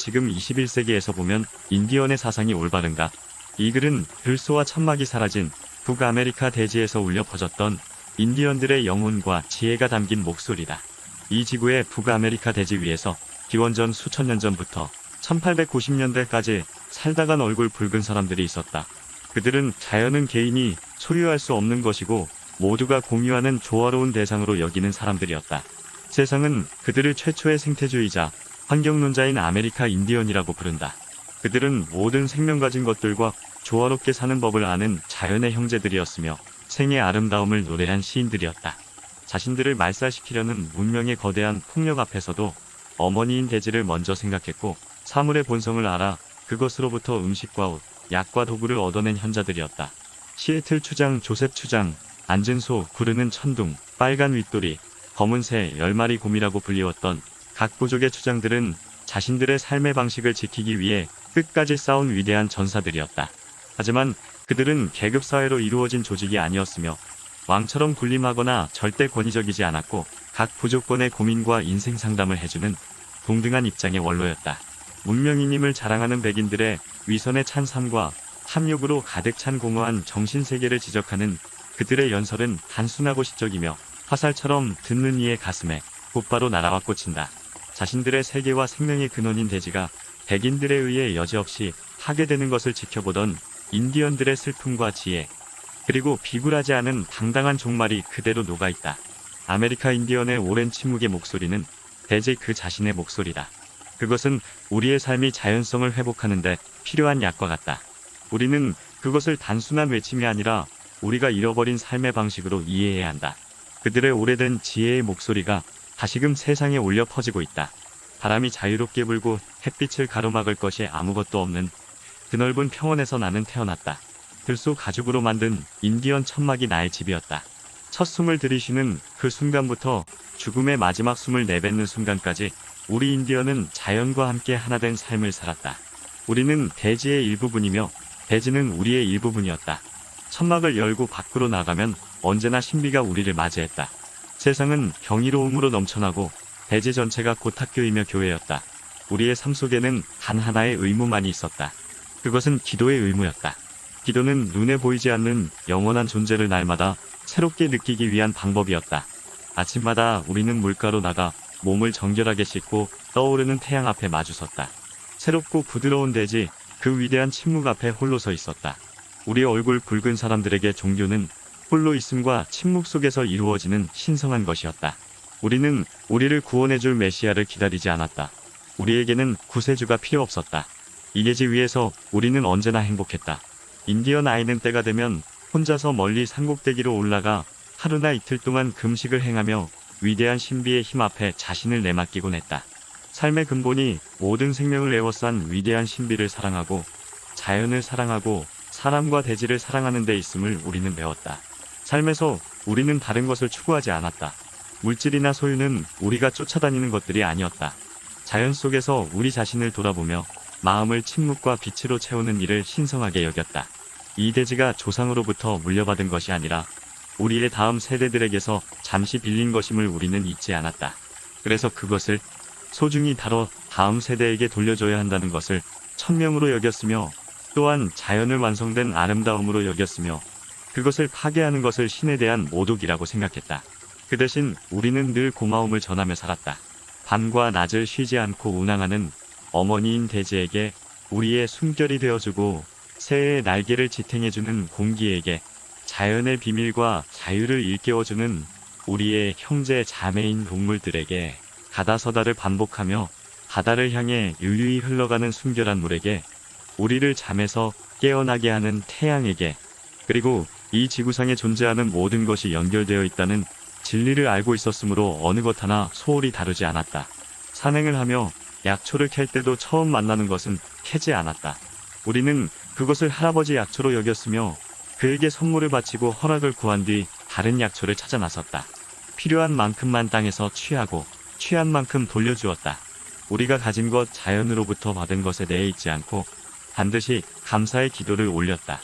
지금 21세기에서 보면 인디언의 사상이 올바른가? 이 글은 들소와 천막이 사라진 북아메리카 대지에서 울려 퍼졌던 인디언들의 영혼과 지혜가 담긴 목소리다. 이 지구의 북아메리카 대지 위에서 기원전 수천 년 전부터 1890년대까지 살다간 얼굴 붉은 사람들이 있었다. 그들은 자연은 개인이 소유할 수 없는 것이고 모두가 공유하는 조화로운 대상으로 여기는 사람들이었다. 세상은 그들을 최초의 생태주의자, 환경론자인 아메리카 인디언이라고 부른다. 그들은 모든 생명 가진 것들과 조화롭게 사는 법을 아는 자연의 형제들이었으며 생의 아름다움을 노래한 시인들이었다. 자신들을 말살시키려는 문명의 거대한 폭력 앞에서도 어머니인 대지를 먼저 생각했고 사물의 본성을 알아 그것으로부터 음식과 옷, 약과 도구를 얻어낸 현자들이었다. 시애틀 추장 조셉 추장, 앉은 소, 구르는 천둥, 빨간 윗돌이, 검은 새, 10마리 곰이라고 불리웠던 각 부족의 추장들은 자신들의 삶의 방식을 지키기 위해 끝까지 싸운 위대한 전사들이었다. 하지만 그들은 계급사회로 이루어진 조직이 아니었으며 왕처럼 군림하거나 절대 권위적이지 않았고 각 부족권의 고민과 인생 상담을 해주는 동등한 입장의 원로였다. 문명인임을 자랑하는 백인들의 위선에 찬 삶과 탐욕으로 가득 찬 공허한 정신세계를 지적하는 그들의 연설은 단순하고 시적이며 화살처럼 듣는 이의 가슴에 곧바로 날아와 꽂힌다. 자신들의 세계와 생명의 근원인 대지가 백인들에 의해 여지없이 파괴되는 것을 지켜보던 인디언들의 슬픔과 지혜, 그리고 비굴하지 않은 당당한 종말이 그대로 녹아있다. 아메리카 인디언의 오랜 침묵의 목소리는 대지 그 자신의 목소리다. 그것은 우리의 삶이 자연성을 회복하는데 필요한 약과 같다. 우리는 그것을 단순한 외침이 아니라 우리가 잃어버린 삶의 방식으로 이해해야 한다. 그들의 오래된 지혜의 목소리가 다시금 세상에 울려 퍼지고 있다. 바람이 자유롭게 불고 햇빛을 가로막을 것이 아무것도 없는 드넓은 평원에서 나는 태어났다. 들소 가죽으로 만든 인디언 천막이 나의 집이었다. 첫 숨을 들이쉬는 그 순간부터 죽음의 마지막 숨을 내뱉는 순간까지 우리 인디언은 자연과 함께 하나된 삶을 살았다. 우리는 대지의 일부분이며 대지는 우리의 일부분이었다. 천막을 열고 밖으로 나가면 언제나 신비가 우리를 맞이했다. 세상은 경이로움으로 넘쳐나고 대지 전체가 곧 학교이며 교회였다. 우리의 삶 속에는 단 하나의 의무만이 있었다. 그것은 기도의 의무였다. 기도는 눈에 보이지 않는 영원한 존재를 날마다 새롭게 느끼기 위한 방법이었다. 아침마다 우리는 물가로 나가 몸을 정결하게 씻고 떠오르는 태양 앞에 마주섰다. 새롭고 부드러운 대지, 그 위대한 침묵 앞에 홀로 서 있었다. 우리 얼굴 붉은 사람들에게 종교는 홀로 있음과 침묵 속에서 이루어지는 신성한 것이었다. 우리는 우리를 구원해줄 메시아를 기다리지 않았다. 우리에게는 구세주가 필요 없었다. 이 대지 위에서 우리는 언제나 행복했다. 인디언 아이는 때가 되면 혼자서 멀리 산꼭대기로 올라가 하루나 이틀 동안 금식을 행하며 위대한 신비의 힘 앞에 자신을 내맡기곤 했다. 삶의 근본이 모든 생명을 에워싼 위대한 신비를 사랑하고 자연을 사랑하고 사람과 대지를 사랑하는 데 있음을 우리는 배웠다. 삶에서 우리는 다른 것을 추구하지 않았다. 물질이나 소유는 우리가 쫓아다니는 것들이 아니었다. 자연 속에서 우리 자신을 돌아보며 마음을 침묵과 빛으로 채우는 일을 신성하게 여겼다. 이 대지가 조상으로부터 물려받은 것이 아니라 우리의 다음 세대들에게서 잠시 빌린 것임을 우리는 잊지 않았다. 그래서 그것을 소중히 다뤄 다음 세대에게 돌려줘야 한다는 것을 천명으로 여겼으며 또한 자연을 완성된 아름다움으로 여겼으며 그것을 파괴하는 것을 신에 대한 모독이라고 생각했다. 그 대신 우리는 늘 고마움을 전하며 살았다. 밤과 낮을 쉬지 않고 운항하는 어머니인 대지에게, 우리의 숨결이 되어주고 새의 날개를 지탱해주는 공기에게, 자연의 비밀과 자유를 일깨워주는 우리의 형제 자매인 동물들에게, 가다서다를 반복하며 바다를 향해 유유히 흘러가는 순결한 물에게, 우리를 잠에서 깨어나게 하는 태양에게, 그리고 이 지구상에 존재하는 모든 것이 연결되어 있다는 진리를 알고 있었으므로 어느 것 하나 소홀히 다루지 않았다. 산행을 하며 약초를 캘 때도 처음 만나는 것은 캐지 않았다. 우리는 그것을 할아버지 약초로 여겼으며 그에게 선물을 바치고 허락을 구한 뒤 다른 약초를 찾아 나섰다. 필요한 만큼만 땅에서 취하고 취한 만큼 돌려주었다. 우리가 가진 것, 자연으로부터 받은 것에 대해 잊지 않고 반드시 감사의 기도를 올렸다.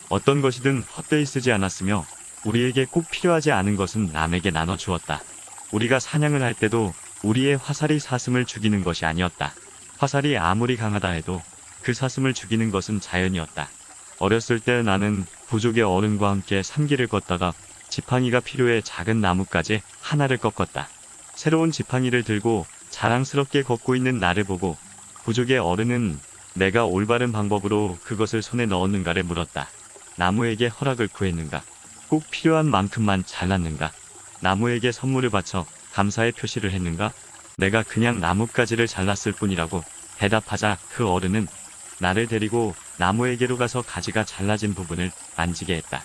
어떤 것이든 헛되이 쓰지 않았으며 우리에게 꼭 필요하지 않은 것은 남에게 나눠주었다. 우리가 사냥을 할 때도 우리의 화살이 사슴을 죽이는 것이 아니었다. 화살이 아무리 강하다 해도 그 사슴을 죽이는 것은 자연이었다. 어렸을 때 나는 부족의 어른과 함께 산길을 걷다가 지팡이가 필요해 작은 나뭇가지 하나를 꺾었다. 새로운 지팡이를 들고 자랑스럽게 걷고 있는 나를 보고 부족의 어른은 내가 올바른 방법으로 그것을 손에 넣었는가를 물었다. 나무에게 허락을 구했는가? 꼭 필요한 만큼만 잘랐는가? 나무에게 선물을 바쳐 감사의 표시를 했는가? 내가 그냥 나뭇가지를 잘랐을 뿐이라고 대답하자 그 어른은 나를 데리고 나무에게로 가서 가지가 잘라진 부분을 만지게 했다.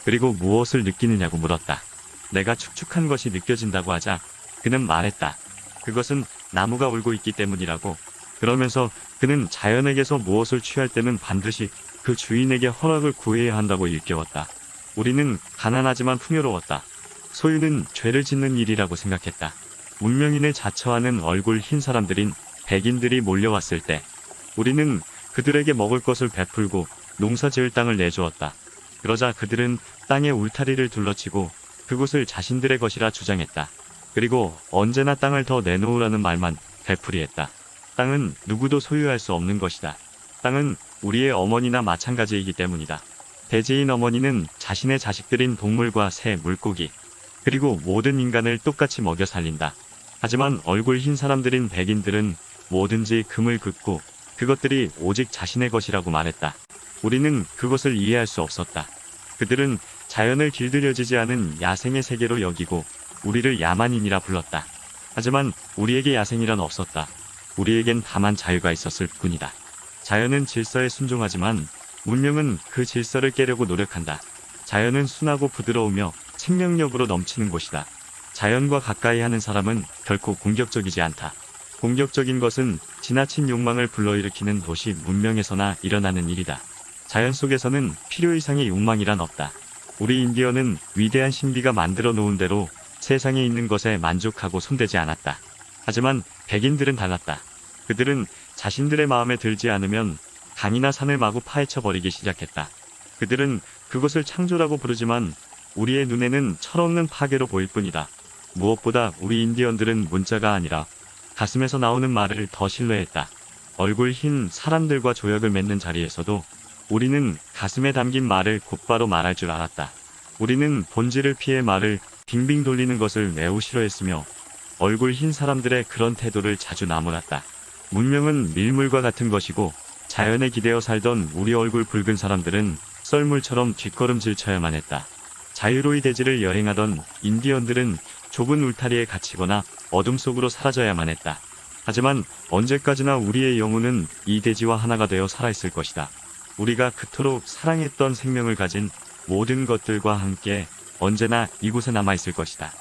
그리고 무엇을 느끼느냐고 물었다. 내가 축축한 것이 느껴진다고 하자 그는 말했다. 그것은 나무가 울고 있기 때문이라고. 그러면서 그는 자연에게서 무엇을 취할 때는 반드시 그 주인에게 허락을 구해야 한다고 일깨웠다. 우리는 가난하지만 풍요로웠다. 소유는 죄를 짓는 일이라고 생각했다. 문명인을 자처하는 얼굴 흰 사람들인 백인들이 몰려왔을 때 우리는 그들에게 먹을 것을 베풀고 농사 지을 땅을 내주었다. 그러자 그들은 땅의 울타리를 둘러치고 그곳을 자신들의 것이라 주장했다. 그리고 언제나 땅을 더 내놓으라는 말만 되풀이했다. 땅은 누구도 소유할 수 없는 것이다. 땅은 우리의 어머니나 마찬가지이기 때문이다. 대지인 어머니는 자신의 자식들인 동물과 새, 물고기, 그리고 모든 인간을 똑같이 먹여 살린다. 하지만 얼굴 흰 사람들인 백인들은 뭐든지 금을 긋고 그것들이 오직 자신의 것이라고 말했다. 우리는 그것을 이해할 수 없었다. 그들은 자연을 길들여지지 않은 야생의 세계로 여기고 우리를 야만인이라 불렀다. 하지만 우리에게 야생이란 없었다. 우리에겐 다만 자유가 있었을 뿐이다. 자연은 질서에 순종하지만 문명은 그 질서를 깨려고 노력한다. 자연은 순하고 부드러우며 생명력으로 넘치는 곳이다. 자연과 가까이 하는 사람은 결코 공격적이지 않다. 공격적인 것은 지나친 욕망을 불러일으키는 도시 문명에서나 일어나는 일이다. 자연 속에서는 필요 이상의 욕망이란 없다. 우리 인디언은 위대한 신비가 만들어 놓은 대로 세상에 있는 것에 만족하고 손대지 않았다. 하지만 백인들은 달랐다. 그들은 자신들의 마음에 들지 않으면 강이나 산을 마구 파헤쳐 버리기 시작했다. 그들은 그것을 창조라고 부르지만 우리의 눈에는 철없는 파괴로 보일 뿐이다. 무엇보다 우리 인디언들은 문자가 아니라 가슴에서 나오는 말을 더 신뢰했다. 얼굴 흰 사람들과 조약을 맺는 자리에서도 우리는 가슴에 담긴 말을 곧바로 말할 줄 알았다. 우리는 본질을 피해 말을 빙빙 돌리는 것을 매우 싫어했으며 얼굴 흰 사람들의 그런 태도를 자주 나무랐다. 문명은 밀물과 같은 것이고 자연에 기대어 살던 우리 얼굴 붉은 사람들은 썰물처럼 뒷걸음질 쳐야만 했다. 자유로이 대지를 여행하던 인디언들은 좁은 울타리에 갇히거나 어둠 속으로 사라져야만 했다. 하지만 언제까지나 우리의 영혼은 이 대지와 하나가 되어 살아있을 것이다. 우리가 그토록 사랑했던 생명을 가진 모든 것들과 함께 언제나 이곳에 남아있을 것이다.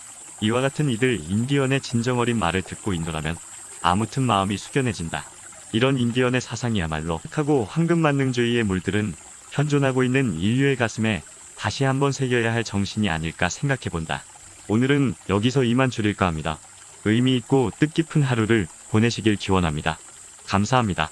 이와 같은 이들 인디언의 진정어린 말을 듣고 있노라면 아무튼 마음이 숙연해진다. 이런 인디언의 사상이야말로 하고 황금만능주의에 물들은 현존하고 있는 인류의 가슴에 다시 한번 새겨야 할 정신이 아닐까 생각해본다. 오늘은 여기서 이만 줄일까 합니다. 의미 있고 뜻깊은 하루를 보내시길 기원합니다. 감사합니다.